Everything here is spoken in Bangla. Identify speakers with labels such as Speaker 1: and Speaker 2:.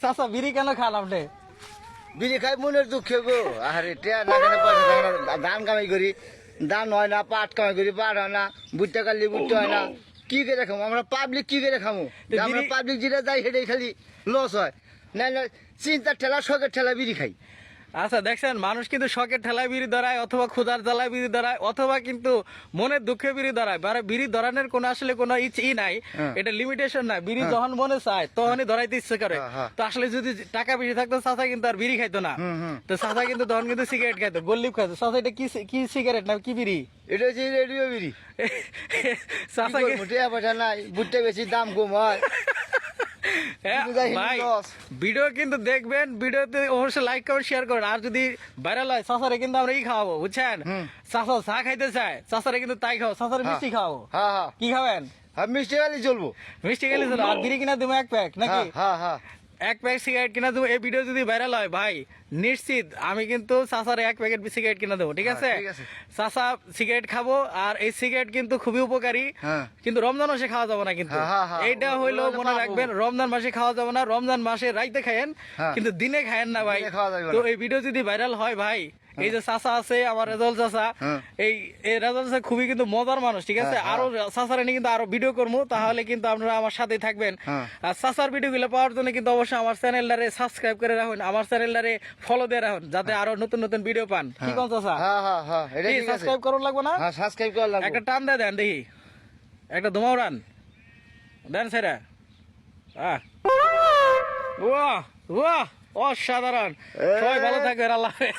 Speaker 1: চাচা বিড়ি কেন খান আপনি?
Speaker 2: বিড়ি খাই মনের দুঃখে গো। আরে টিয়া না কেন পয়সা থাকে না, ধান কামাই করি, ধান হয় না, পাট কামাই করি, পাট হয় না, ভুট্টা কাটলি ভুট্টা হয় না, কি করে খামো আমরা? পাবলিক কি করে খামো? আমরা পাবলিক যেটা যাই সেটাই খালি লস হয়। না না, চিন্তার ঠেলা, শখের ঠেলা বিড়ি খাই।
Speaker 1: আচ্ছা দেখছেন, মানুষ কিন্তু শখের ঠেলায় বিড়ি ধরায়, অথবা ক্ষুধার জ্বালায় বিড়ি ধরায়, অথবা কিন্তু মনের দুঃখে বিড়ি ধরায়। বিড়ি ধরানোর কোনো আসলে কোনো ই নাই, এটা লিমিটেশন নাই। বিড়ি যখন মনে চায় তখনই ধরাইতে ইচ্ছে করে। তো আসলে যদি টাকা বেশি থাকতো চাচা কিন্তু আর বিড়ি খাইতো না। তো চাচা কিন্তু তখন কিন্তু সিগারেট খাইতো, গোল্লিপ খাইতো। চাচা এটা কি সিগারেট না কি বিড়ি?
Speaker 2: এটা হচ্ছে রেডিও বিড়ি।
Speaker 1: চাচা
Speaker 2: টিয়া পয়সা নাই, ভুট্টা বেশি দাম কম হয়।
Speaker 1: ভাই ভিডিও কিন্তু দেখবেন, ভিডিওতে অবশ্যই লাইক কমেন্ট শেয়ার করেন। আর যদি ভাইরাল হয় চাচারে কিন্তু আমরা ই খাওয়াবো, বুঝছেন? চাচা চা খাইতে চায়, চাচারে কিন্তু তাই খাও, চাচারে মিষ্টি খাওয়াবো।
Speaker 2: হ্যাঁ হ্যাঁ,
Speaker 1: কি খাবেন?
Speaker 2: মিষ্টি খালি চলবো।
Speaker 1: মিষ্টি খেলে চলো। আর বিড়ি কিনা দেবো 1 প্যাক নাকি?
Speaker 2: হ্যাঁ হ্যাঁ,
Speaker 1: এক প্যাকেট সিগারেট কিনা দেবো। এই ভিডিও যদি ভাইরাল হয় ভাই, নিশ্চিত আমি কিন্তু চাচার 1 প্যাকেট সিগারেট কিনা দেবো, ঠিক আছে? চাচা সিগারেট খাবো, আর এই সিগারেট কিন্তু খুবই উপকারী। কিন্তু রমজান মাসে খাওয়া যাবে না কিন্তু। এইটা হইলো মনে রাখবেন, রমজান মাসে খাওয়া যাবে না। রমজান মাসে রাইতে খায়েন, কিন্তু দিনে খায়েন না ভাই। তো এই ভিডিও যদি ভাইরাল হয় ভাই, এই যে চাচা আছে আমার রেজাল চাচা, এই রেজাল চাচা খুবই কিন্তু মজার মানুষ, ঠিক আছে? আরো চাচার নিয়ে কিন্তু আরো ভিডিও করবো, তাহলে কিন্তু আপনারা আমার সাথে থাকবেন। আর চাচার ভিডিও গুলো পাওয়ার জন্য কিন্তু অবশ্যই আমার চ্যানেলটারে সাবস্ক্রাইব করে রাখুন, আমার চ্যানেলটারে ফলো দিয়ে রাখুন, যাতে আরো নতুন নতুন ভিডিও পান। কি কোন চাচা? সাবস্ক্রাইব করুন লাগবে না?
Speaker 2: সাবস্ক্রাইব করা লাগবে।
Speaker 1: একটা টান দেন দেখি, একটা ধুমাও রান দেন সেরা। বাহ বাহ, অসাধারণ। সবাই ভালো থাকবেন, আল্লাহ হাফেজ।